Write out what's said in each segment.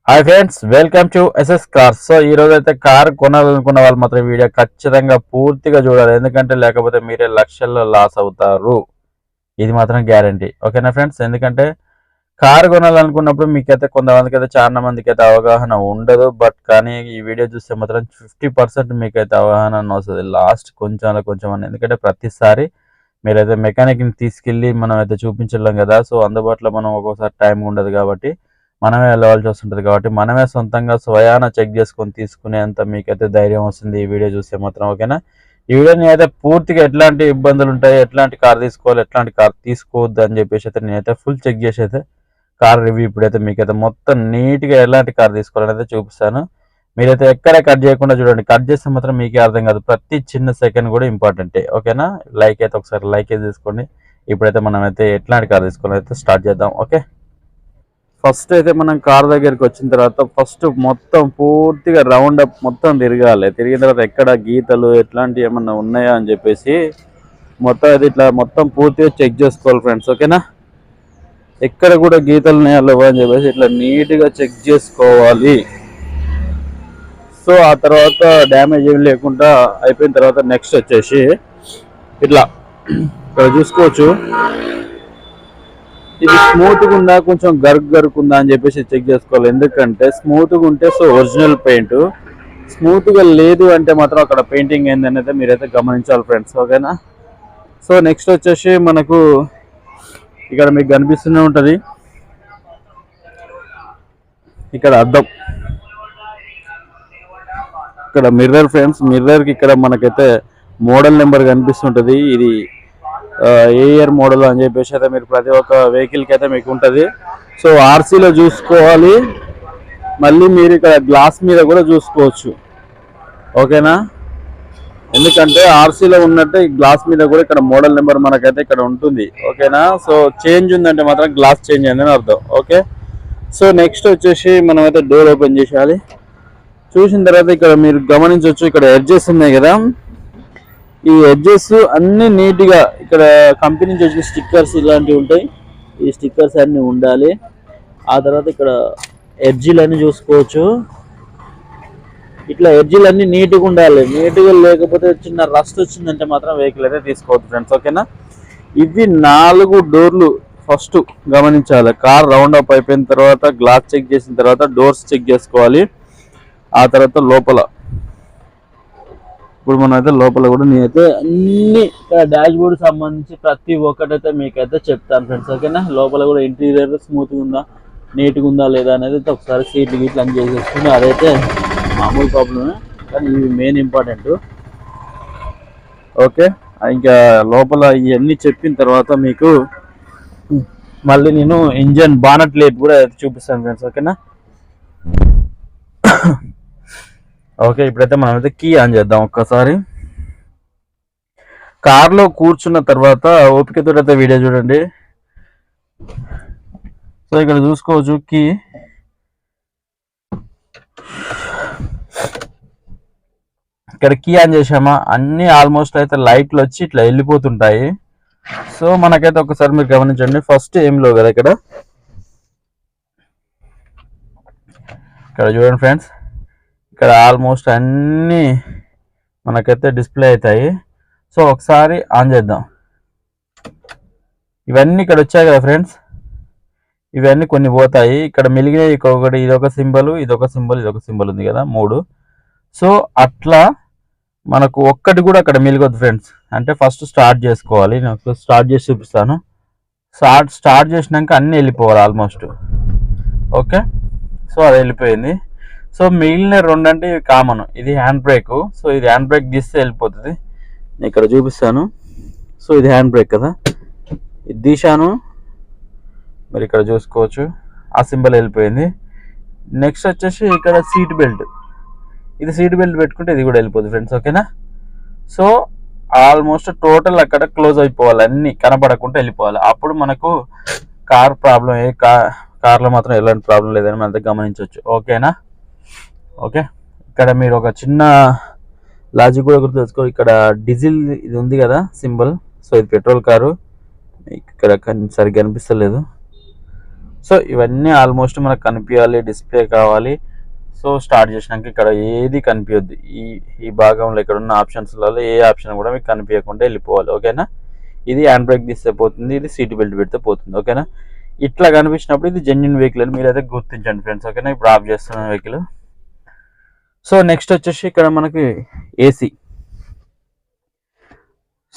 Hi friends, welcome to SS cars. So ఈ రోజు అయితే కార్ కొనాలనుకున్న వాళ్ళు మాత్రం వీడియో ఖచ్చితంగా పూర్తిగా చూడాలి, ఎందుకంటే లేకపోతే మీరే లక్షల్లో లాస్ అవుతారు. ఇది మాత్రం గ్యారంటీ. ఓకేనా ఫ్రెండ్స్? ఎందుకంటే కార్ కొనాలనుకున్నప్పుడు మీకైతే కొంతమందికి అయితే చాలా మందికి అయితే అవగాహన ఉండదు. బట్ కానీ ఈ వీడియో చూస్తే మాత్రం 50% మీకైతే అవగాహన వస్తుంది. లాస్ట్ కొంచెం కొంచెం అని, ఎందుకంటే ప్రతిసారి మీరైతే మెకానిక్ని తీసుకెళ్ళి మనం అయితే చూపించలేం కదా. సో అందుబాటులో మనం ఒక్కోసారి టైం ఉండదు కాబట్టి మనమే వెళ్ళవలసి వస్తుంటుంది. కాబట్టి మనమే సొంతంగా స్వయాన చెక్ చేసుకొని తీసుకునేంత మీకైతే ధైర్యం వస్తుంది ఈ వీడియో చూస్తే మాత్రం. ఓకేనా? ఈ వీడియోని అయితే పూర్తిగా ఎట్లాంటి ఇబ్బందులు ఉంటాయి, ఎట్లాంటి కార్ తీసుకోవాలి, ఎట్లాంటి కార్ తీసుకోవద్దు అని చెప్పేసి అయితే నేనైతే ఫుల్ చెక్ చేసి అయితే కార్ రివ్యూ ఇప్పుడైతే మీకైతే మొత్తం నీట్గా ఎలాంటి కార్ తీసుకోవాలని అయితే చూపిస్తాను. మీరైతే ఎక్కడ కట్ చేయకుండా చూడండి. కట్ చేస్తే మాత్రం మీకే అర్థం కాదు. ప్రతి చిన్న సెకండ్ కూడా ఇంపార్టెంటే. ఓకేనా? లైక్ అయితే ఒకసారి లైక్ అయితే తీసుకోండి. ఇప్పుడైతే మనం అయితే ఎట్లాంటి కార్ తీసుకోవాలని అయితే స్టార్ట్ చేద్దాం. ఓకే, ఫస్ట్ అయితే మనం కార్ దగ్గరికి వచ్చిన తర్వాత ఫస్ట్ మొత్తం పూర్తిగా రౌండ్ అప్ మొత్తం తిరగాలి. తిరిగిన తర్వాత ఎక్కడ గీతలు ఎట్లాంటివి ఏమన్నా ఉన్నాయా అని చెప్పేసి మొత్తం అయితే ఇట్లా మొత్తం పూర్తిగా చెక్ చేసుకోవాలి ఫ్రెండ్స్. ఓకేనా? ఎక్కడ కూడా గీతలు ఉన్నాయా లేవా అని చెప్పేసి ఇట్లా నీట్గా చెక్ చేసుకోవాలి. సో ఆ తర్వాత డ్యామేజ్ ఏమి లేకుండా అయిపోయిన తర్వాత నెక్స్ట్ వచ్చేసి ఇట్లా ఇక్కడ చూసుకోవచ్చు, ఇది స్మూత్గా ఉందా కొంచెం గరుకుందా అని చెప్పేసి చెక్ చేసుకోవాలి. ఎందుకంటే స్మూత్గా ఉంటే సో ఒరిజినల్ పెయింట్, స్మూత్గా లేదు అంటే మాత్రం అక్కడ పెయింటింగ్ ఏందనేది మీరైతే గమనించాలి ఫ్రెండ్స్. ఓకేనా? సో నెక్స్ట్ వచ్చేసి మనకు ఇక్కడ మీకు కనిపిస్తూనే ఉంటుంది, ఇక్కడ అద్దం, ఇక్కడ మిర్రర్ ఫ్రెండ్స్. మిర్రర్కి ఇక్కడ మనకైతే మోడల్ నెంబర్ కనిపిస్తుంటుంది. ఇది ఏ ఇయర్ మోడల్ అని చెప్పేసి అయితే మీరు ప్రతి ఒక్క వెహికల్కి అయితే మీకు ఉంటుంది. సో ఆర్సీలో చూసుకోవాలి, మళ్ళీ మీరు ఇక్కడ గ్లాస్ మీద కూడా చూసుకోవచ్చు. ఓకేనా? ఎందుకంటే ఆర్సీలో ఉన్నట్టే గ్లాస్ మీద కూడా ఇక్కడ మోడల్ నెంబర్ మనకైతే ఇక్కడ ఉంటుంది. ఓకేనా? సో చేంజ్ ఉందంటే మాత్రం గ్లాస్ చేంజ్ అయిందని అర్థం. ఓకే, సో నెక్స్ట్ వచ్చేసి మనం అయితే డోర్ ఓపెన్ చేసేయాలి. చూసిన తర్వాత ఇక్కడ మీరు గమనించవచ్చు, ఇక్కడ ఎడ్జెస్ ఉన్నాయి కదా, ఈ ఎడ్జెస్ అన్ని నీట్గా ఇక్కడ కంపెనీ నుంచి వచ్చిన స్టిక్కర్స్ ఇలాంటివి ఉంటాయి. ఈ స్టిక్కర్స్ అన్నీ ఉండాలి. ఆ తర్వాత ఇక్కడ ఎడ్జీలు అన్నీ చూసుకోవచ్చు, ఇట్లా ఎడ్జీలు అన్నీ నీట్గా ఉండాలి. నీట్గా లేకపోతే చిన్న రస్ట్ వచ్చిందంటే మాత్రం వెహికల్ అయితే తీసుకోవద్దు ఫ్రెండ్స్. ఓకేనా? ఇవి 4 డోర్లు ఫస్ట్ గమనించాలి. కార్ రౌండ్ అప్ అయిపోయిన తర్వాత గ్లాస్ చెక్ చేసిన తర్వాత డోర్స్ చెక్ చేసుకోవాలి. ఆ తర్వాత లోపల ఇప్పుడు మనం అయితే లోపల కూడా నేనైతే అన్ని డాష్ బోర్డ్ సంబంధించి ప్రతి ఒక్కటైతే మీకైతే చెప్తాను ఫ్రెండ్స్. ఓకేనా? లోపల కూడా ఇంటీరియర్ స్మూత్గా ఉందా, నీట్గా ఉందా లేదా అనేది అయితే ఒకసారి సీట్లు గీట్లు అని చేసేసుకుని అదైతే మామూలు ప్రాబ్లమే, కానీ ఇవి మెయిన్ ఇంపార్టెంట్. ఓకే, ఇంకా లోపల ఇవన్నీ చెప్పిన తర్వాత మీకు మళ్ళీ నేను ఇంజన్ బానట్ లైట్ కూడా చూపిస్తాను ఫ్రెండ్స్. ఓకేనా? ఓకే, ఇప్పుడైతే మనం అయితే కీ ఆన్ చేద్దాం ఒక్కసారి. కార్లో కూర్చున్న తర్వాత ఓపికతో అయితే వీడియో చూడండి. సో ఇక్కడ చూసుకోవచ్చు, కీ ఇక్కడ కీ ఆన్ చేసామా, అన్ని ఆల్మోస్ట్ అయితే లైట్లు వచ్చి ఇట్లా వెళ్ళిపోతుంటాయి. సో మనకైతే ఒకసారి మీరు గమనించండి, ఫస్ట్ ఏం లేవు కదా ఇక్కడ చూడండి ఫ్రెండ్స్, ఇక్కడ ఆల్మోస్ట్ అన్నీ మనకైతే డిస్ప్లే అవుతాయి. సో ఒకసారి ఆన్ చేద్దాం. ఇవన్నీ ఇక్కడ వచ్చాయి కదా ఫ్రెండ్స్, ఇవన్నీ కొన్ని పోతాయి. ఇక్కడ మిలిగినవి ఒకటి, ఇదొక సింబల్, ఇదొక సింబల్, ఇదొక సింబల్ ఉంది కదా, 3. సో అట్లా మనకు ఒక్కటి కూడా అక్కడ మిలిగొద్దు ఫ్రెండ్స్. అంటే ఫస్ట్ స్టార్ట్ చేసుకోవాలి. నేను స్టార్ట్ చేసి చూపిస్తాను. స్టార్ట్ చేసినాక అన్నీ వెళ్ళిపోవాలి ఆల్మోస్ట్. ఓకే, సో అది వెళ్ళిపోయింది. సో మిగిలిన 2 అంటే ఇవి కామన్. ఇది హ్యాండ్ బ్రేక్. సో ఇది హ్యాండ్ బ్రేక్ తీస్తే వెళ్ళిపోతుంది. నేను ఇక్కడ చూపిస్తాను. సో ఇది హ్యాండ్ బ్రేక్ కదా, ఇది తీశాను, మరి ఇక్కడ చూసుకోవచ్చు ఆ సింబల్ వెళ్ళిపోయింది. నెక్స్ట్ వచ్చేసి ఇక్కడ సీట్ బెల్ట్, ఇది సీట్ బెల్ట్ పెట్టుకుంటే ఇది కూడా వెళ్ళిపోతుంది ఫ్రెండ్స్. ఓకేనా? సో ఆల్మోస్ట్ టోటల్ అక్కడ క్లోజ్ అయిపోవాలి, అన్నీ కనపడకుండా వెళ్ళిపోవాలి. అప్పుడు మనకు కార్ ప్రాబ్లం కార్లో మాత్రం ఎలాంటి ప్రాబ్లం లేదని మనం గమనించవచ్చు. ఓకేనా? ఓకే, ఇక్కడ మీరు ఒక చిన్న లాజిక్ కూడా గుర్తు తెచ్చుకో. ఇక్కడ డీజిల్ ఇది ఉంది కదా సింబల్, సో ఇది పెట్రోల్ కారు. ఇక్కడ సరిగ్గా కనిపిస్తలేదు. సో ఇవన్నీ ఆల్మోస్ట్ మనకు కనిపించాలి, డిస్ప్లే కావాలి. సో స్టార్ట్ చేసినాక ఇక్కడ ఏది కనిపించద్దు, ఈ భాగంలో ఇక్కడ ఉన్న ఆప్షన్స్లలో ఏ ఆప్షన్ కూడా మీకు కనిపించకుండా వెళ్ళిపోవాలి. ఓకేనా, ఇది హ్యాండ్ బ్రేక్ తీస్తే పోతుంది, ఇది సీట్ బెల్ట్ పెడితే పోతుంది. ఓకేనా, ఇట్లా కనిపించినప్పుడు ఇది జెన్యున్ వెహికల్ అని మీరైతే గుర్తించండి ఫ్రెండ్స్. ఓకేనా, ఇప్పుడు ఆఫ్ చేస్తున్న వెహికల్. సో నెక్స్ట్ వచ్చేసి ఇక్కడ మనకి ఏసీ.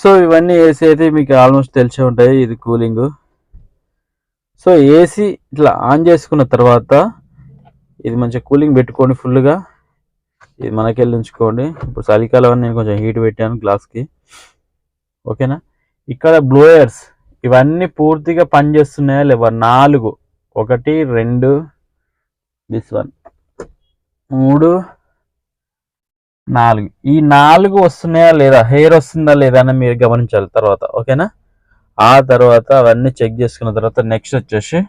సో ఇవన్నీ ఏసీ అయితే మీకు ఆల్మోస్ట్ తెలిసే ఉంటాయి, ఇది కూలింగ్. సో ఏసీ ఇట్లా ఆన్ చేసుకున్న తర్వాత ఇది మంచిగా కూలింగ్ పెట్టుకోండి ఫుల్గా. ఇది మనకెళ్ళి ఉంచుకోండి. ఇప్పుడు చలికాలం అని నేను కొంచెం హీట్ పెట్టాను గ్లాస్కి. ఓకేనా, ఇక్కడ బ్లోయర్స్ ఇవన్నీ పూర్తిగా పనిచేస్తున్నాయా లేవా? 4, 1 2 దిస్ 1 3 4, ఈ 4 వస్తున్నాయా లేదా, హెయిర్ వస్తుందా లేదా అని మీరు గమనించాలి తర్వాత. ఓకేనా, ఆ తర్వాత అవన్నీ చెక్ చేసుకున్న తర్వాత నెక్స్ట్ వచ్చేసి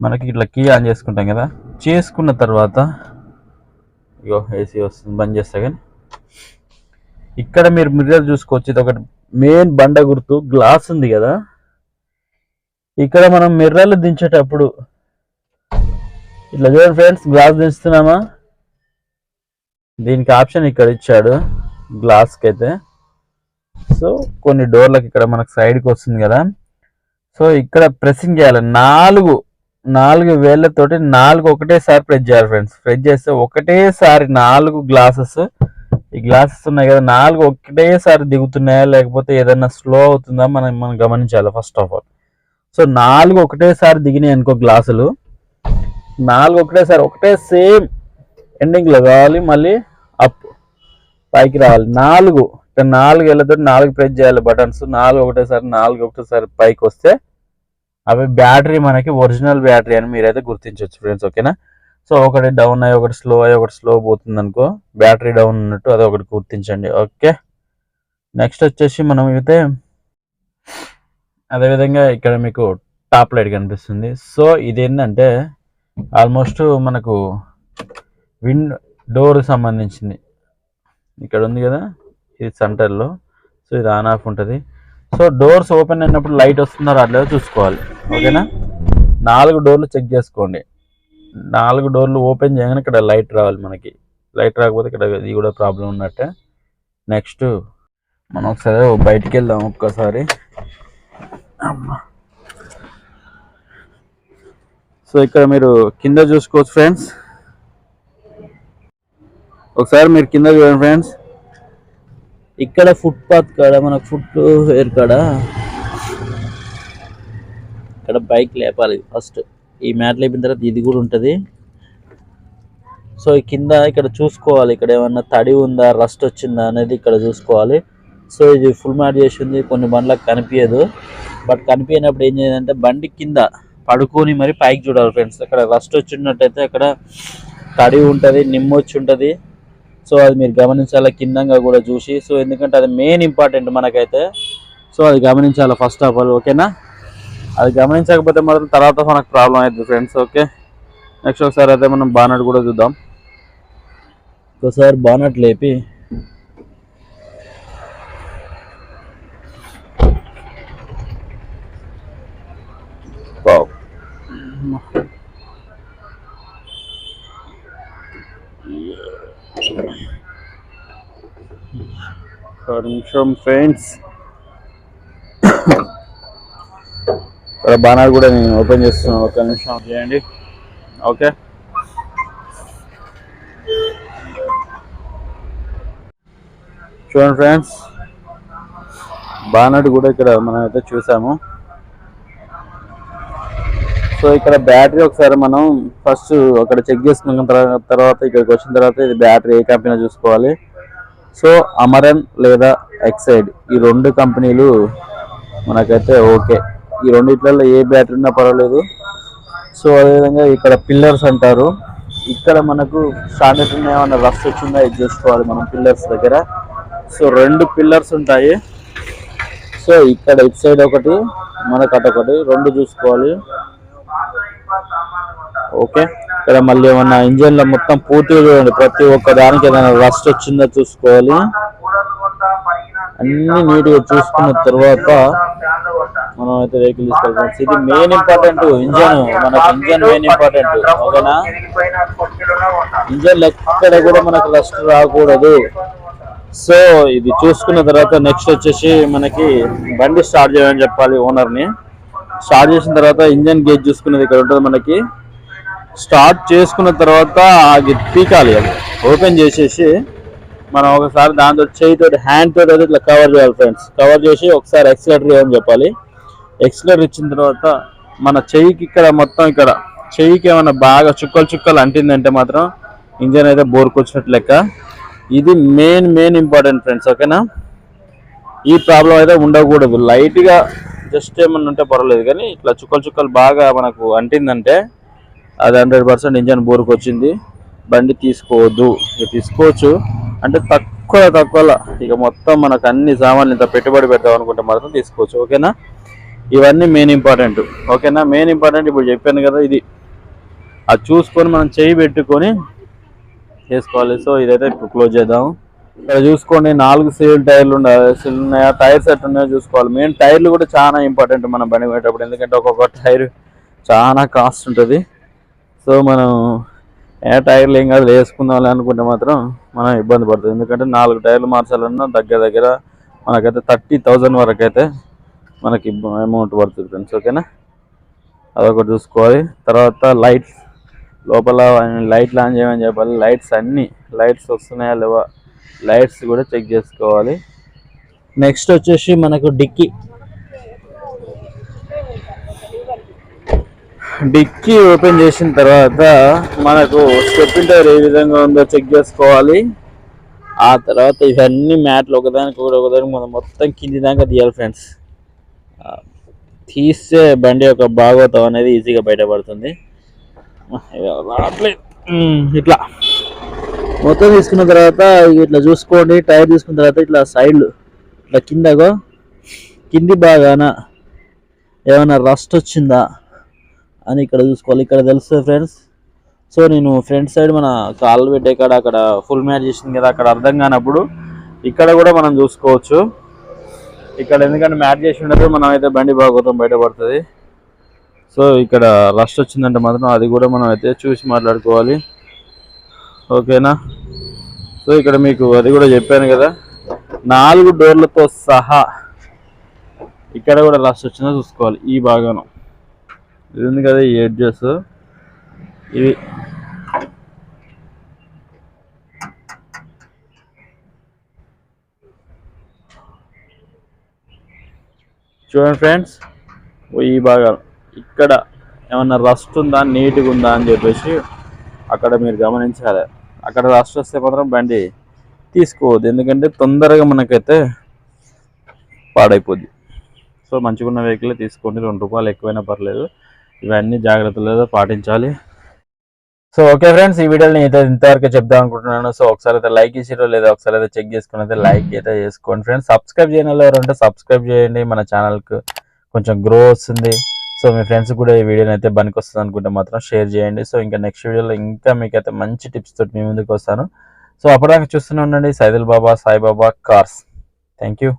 మనకి ఇట్లా కీ ఆన్ చేసుకుంటాం కదా, చేసుకున్న తర్వాత ఇగో ఏసీ వస్తుంది, బంద్ చేస్తా. కానీ ఇక్కడ మీరు మిర్రర్ చూసుకోవచ్చు, ఇది ఒకటి మెయిన్ బండ గుర్తు గ్లాస్ ఉంది కదా. ఇక్కడ మనం మిర్రర్లు దించేటప్పుడు ఇట్లా చూడండి ఫ్రెండ్స్, గ్లాస్ దించుతున్నామా, దీనికి ఆప్షన్ ఇక్కడ ఇచ్చాడు గ్లాస్కి అయితే. సో కొన్ని డోర్లకు ఇక్కడ మనకు సైడ్కి వస్తుంది కదా. సో ఇక్కడ ప్రెస్సింగ్ చేయాలి, 4 వేళ్ళతోటి 4 ఒకటేసారి ప్రెస్ చేయాలి ఫ్రెండ్స్. ప్రెస్ చేస్తే ఒకటేసారి 4 గ్లాసెస్, ఈ గ్లాసెస్ ఉన్నాయి కదా 4 ఒకటేసారి దిగుతున్నాయా లేకపోతే ఏదైనా స్లో అవుతుందా మనం గమనించాలి ఫస్ట్ ఆఫ్ ఆల్. సో 4 ఒకటేసారి దిగినాయి అనుకో గ్లాసులు, 4 ఒకటేసారి ఒకటే సేమ్ ఎండింగ్లో కావాలి, మళ్ళీ అప్ పైకి రావాలి. 4 వేళ్ళతో 4 ప్రెస్ చేయాలి బటన్స్. 4 ఒకటేసారి పైకి వస్తే అవి బ్యాటరీ మనకి ఒరిజినల్ బ్యాటరీ అని మీరైతే గుర్తించవచ్చు ఫ్రెండ్స్. ఓకేనా, సో ఒకటి డౌన్ అయ్యి ఒకటి స్లో అయ్యి ఒకటి స్లో పోతుంది అనుకో, బ్యాటరీ డౌన్ ఉన్నట్టు అది ఒకటి గుర్తించండి. ఓకే, నెక్స్ట్ వచ్చేసి మనం అయితే అదేవిధంగా ఇక్కడ మీకు టాప్ లైట్ కనిపిస్తుంది. సో ఇదేంటంటే ఆల్మోస్ట్ మనకు డోర్ సంబంధించింది. ఇక్కడ ఉంది కదా, ఇది సెంటర్లో. సో ఇది ఆన్ ఆఫ్ ఉంటుంది. సో డోర్స్ ఓపెన్ అయినప్పుడు లైట్ వస్తుందో రావట్లేదో చూసుకోవాలి. ఓకేనా, 4 డోర్లు చెక్ చేసుకోండి. 4 డోర్లు ఓపెన్ చేయగానే ఇక్కడ లైట్ రావాలి మనకి. లైట్ రాకపోతే ఇక్కడ ఇది కూడా ప్రాబ్లం ఉన్నట్టే. నెక్స్ట్ మనం ఒకసారి బయటికి వెళ్దాం ఒక్కసారి. సో ఇక్కడ మీరు కింద చూసుకోవచ్చు ఫ్రెండ్స్, ఒకసారి మీరు కింద చూడండి ఫ్రెండ్స్. ఇక్కడ ఫుట్పాత్ కాడ మనకు ఫుట్ వేర్ కాడ ఇక్కడ బైక్ లేపాలి ఫస్ట్. ఈ మ్యాట్ లేపిన తర్వాత ఇది కూడా ఉంటుంది. సో ఈ కింద ఇక్కడ చూసుకోవాలి, ఇక్కడ ఏమన్నా తడి ఉందా, రస్ట్ వచ్చిందా అనేది ఇక్కడ చూసుకోవాలి. సో ఇది ఫుల్ మ్యాట్ చేసి ఉంది, కొన్ని బండ్లకు కనిపించదు. బట్ కనిపించినప్పుడు ఏం చేయాలంటే బండి కింద పడుకొని మరి పైకి చూడాలి ఫ్రెండ్స్. అక్కడ రస్ట్ వచ్చినట్టయితే అక్కడ తడి ఉంటుంది, నిమ్మొచ్చి ఉంటుంది. సో అది మీరు గమనించాలి కిందంగా కూడా చూసి. సో ఎందుకంటే అది మెయిన్ ఇంపార్టెంట్ మనకైతే. సో అది గమనించాలి ఫస్ట్ ఆఫ్ ఆల్. ఓకేనా, అది గమనించకపోతే మాత్రం తర్వాత మనకు ప్రాబ్లం అవుతుంది ఫ్రెండ్స్. ఓకే, నెక్స్ట్ ఒకసారి అయితే మనం బానట్ కూడా చూద్దాం. ఒకసారి బానట్ లేపి నిమిషం ఫ్రెండ్స్, బానర్ కూడా నేను ఓపెన్ చేస్తున్నాను, ఒక నిమిషం చేయండి. ఓకే, చూడండి ఫ్రెండ్స్, బానట్ కూడా ఇక్కడ మనం అయితే చూసాము. సో ఇక్కడ బ్యాటరీ ఒకసారి మనం ఫస్ట్ అక్కడ చెక్ చేసుకున్న తర్వాత ఇక్కడికి వచ్చిన తర్వాత ఇది బ్యాటరీ ఏ కంపెనీ చూసుకోవాలి. సో అమరన్ లేదా ఎక్సైడ్ ఈ 2 కంపెనీలు మనకైతే ఓకే. ఈ రెండిట్లలో ఏ బ్యాటరీ ఉన్నా పర్వాలేదు. సో అదేవిధంగా ఇక్కడ పిల్లర్స్ అంటారు, ఇక్కడ మనకు స్టాండర్డ్ ఏమన్నా రస్ట్ వచ్చిందా ఇది చూసుకోవాలి మనం పిల్లర్స్ దగ్గర. సో 2 పిల్లర్స్ ఉంటాయి. సో ఇక్కడ ఇటు సైడ్ ఒకటి, మనకు అటొకటి, 2 చూసుకోవాలి. ఓకే, ఇక్కడ మళ్ళీ ఏమన్నా ఇంజన్లో మొత్తం పూర్తిగా చూడండి, ప్రతి ఒక్క దానికి ఏదైనా రస్ట్ వచ్చిందో చూసుకోవాలి. అన్ని నీట్గా చూసుకున్న తర్వాత మనం అయితే వెహికల్ తీసుకోవాలి ఫ్రెండ్స్. ఇది మెయిన్ ఇంపార్టెంట్ ఇంజన్, మనకు ఇంజన్ మెయిన్ ఇంపార్టెంట్. ఓకేనా, ఇంజన్ ఎక్కడ కూడా మనకు రస్ట్ రాకూడదు. సో ఇది చూసుకున్న తర్వాత నెక్స్ట్ వచ్చేసి మనకి బండి స్టార్ట్ చేయమని చెప్పాలి ఓనర్ని. స్టార్ట్ చేసిన తర్వాత ఇంజన్ గేజ్ చూసుకున్నది ఇక్కడ ఉంటుంది మనకి. స్టార్ట్ చేసుకున్న తర్వాత అది పీకాలి, అది ఓపెన్ చేసేసి మనం ఒకసారి దాంతో చేయితో హ్యాండ్ తోటి అయితే ఇట్లా కవర్ చేయాలి ఫ్రెండ్స్. కవర్ చేసి ఒకసారి ఎక్సిలేటర్ ఇవ్వని చెప్పాలి. ఎక్సిలేటర్ ఇచ్చిన తర్వాత మన చెయ్యికి ఇక్కడ మొత్తం ఇక్కడ చెయ్యికి ఏమైనా బాగా చుక్కలు అంటిందంటే మాత్రం ఇంజన్ అయితే బోర్కొచ్చినట్టు లెక్క. ఇది మెయిన్ ఇంపార్టెంట్ ఫ్రెండ్స్. ఓకేనా, ఈ ప్రాబ్లం అయితే ఉండకూడదు. లైట్గా జస్ట్ ఏమన్నా ఉంటే పర్వాలేదు, కానీ ఇట్లా చుక్కలు బాగా మనకు అంటిందంటే అది 100% ఇంజన్ బోర్కు వచ్చింది. బండి తీసుకోవద్దు. ఇక తీసుకోవచ్చు అంటే తక్కువలో ఇక మొత్తం మనకు అన్ని సామాన్లు ఇంత పెట్టుబడి పెడతాం అనుకుంటే మాత్రం తీసుకోవచ్చు. ఓకేనా, ఇవన్నీ మెయిన్ ఇంపార్టెంట్. ఓకేనా, మెయిన్ ఇంపార్టెంట్ ఇప్పుడు చెప్పాను కదా, ఇది అది చూసుకొని మనం చేయి పెట్టుకొని చేసుకోవాలి. సో ఇదైతే ఇప్పుడు క్లోజ్ చేద్దాం. ఇక్కడ చూసుకోండి 4 సీల్ టైర్లు ఉన్నాయా, టైర్స్ ఎట్లా ఉన్నాయో చూసుకోవాలి. మెయిన్ టైర్లు కూడా చాలా ఇంపార్టెంట్ మనం బండి పెట్టేటప్పుడు, ఎందుకంటే ఒక్కొక్క టైర్ చాలా కాస్ట్ ఉంటుంది. సో మనం టైర్లు ఏం కాదు వేసుకుందాం అనుకుంటే మాత్రం మనం ఇబ్బంది పడుతుంది. ఎందుకంటే 4 టైర్లు మార్చాలన్నా దగ్గర మనకైతే 30,000 వరకు అయితే మనకి అమౌంట్ పడుతుంది ఫ్రెండ్స్. ఓకేనా, అదొకటి చూసుకోవాలి. తర్వాత లైట్స్ లోపల లైట్లు ఆన్ చేయమని చెప్పాలి. లైట్స్ వస్తున్నాయా లేవా, లైట్స్ కూడా చెక్ చేసుకోవాలి. నెక్స్ట్ వచ్చేసి మనకు డిక్కీ ఓపెన్ చేసిన తర్వాత మనకు స్టెప్పింగ్ టైర్ ఏ విధంగా ఉందో చెక్ చేసుకోవాలి. ఆ తర్వాత ఇవన్నీ మ్యాట్లు ఒకదానికి మనం మొత్తం కింది దాకా తీయాలి ఫ్రెండ్స్. తీస్తే బండి యొక్క భాగవతం అనేది ఈజీగా బయటపడుతుంది. ఇట్లా మొత్తం తీసుకున్న తర్వాత ఇట్లా చూసుకోండి. టైర్ తీసుకున్న తర్వాత ఇట్లా సైడ్లు ఇట్లా కింది బాగాన ఏమైనా రస్ట్ వచ్చిందా అని ఇక్కడ చూసుకోవాలి. ఇక్కడ తెలుస్తుంది ఫ్రెండ్స్. సో నేను ఫ్రంట్ సైడ్ మన కాళ్ళు పెట్టే కాడ అక్కడ ఫుల్ మ్యాచ్ చేసింది కదా, అక్కడ అర్థం కానప్పుడు ఇక్కడ కూడా మనం చూసుకోవచ్చు. ఇక్కడ ఎందుకంటే మ్యాచ్ చేసి ఉండదు, మనం అయితే బండి భాగవతం బయటపడుతుంది. సో ఇక్కడ రస్ట్ వచ్చిందంటే మాత్రం అది కూడా మనం అయితే చూసి మాట్లాడుకోవాలి. ఓకేనా, సో ఇక్కడ మీకు అది కూడా చెప్పాను కదా, 4 డోర్లతో సహా ఇక్కడ కూడా రస్ట్ వచ్చిందో చూసుకోవాలి. ఈ భాగం ఇది ఉంది కదా, ఈ ఎడ్జెస్ ఇవి చూడండి ఫ్రెండ్స్. ఈ భాగాలు ఇక్కడ ఏమన్నా రస్ట్ ఉందా, నీట్గా ఉందా అని చెప్పేసి అక్కడ మీరు గమనించాలి. అక్కడ రస్ట్ వస్తే మాత్రం బండి తీసుకోవద్దు, ఎందుకంటే తొందరగా మనకైతే పాడైపోద్ది. సో మంచిగా ఉన్న వెహికల్ తీసుకోండి, 2 రూపాయలు ఎక్కువైనా పర్లేదు. ఇవన్నీ జాగ్రత్తలు పాటించాలి. సో ఓకే ఫ్రెండ్స్, ఈ వీడియోని అయితే ఇంతవరకు చెప్దాం అనుకుంటున్నాను. సో ఒకసారి అయితే లైక్ ఇచ్చిరో లేదా ఒకసారి అయితే చెక్ చేసుకుని అయితే లైక్ అయితే చేసుకోండి ఫ్రెండ్స్. సబ్స్క్రైబ్ చేయని వాళ్ళు ఎవరంటే సబ్స్క్రైబ్ చేయండి, మన ఛానల్కి కొంచెం గ్రో వస్తుంది. సో మీ ఫ్రెండ్స్ కూడా ఈ వీడియోని అయితే పనికి వస్తుంది అనుకుంటే మాత్రం షేర్ చేయండి. సో ఇంకా నెక్స్ట్ వీడియోలో ఇంకా మీకైతే మంచి టిప్స్ తోటి మీ ముందుకు వస్తాను. సో అప్పటిదాకా చూస్తూనే ఉండండి సాయిబాబా కార్స్. Thank you.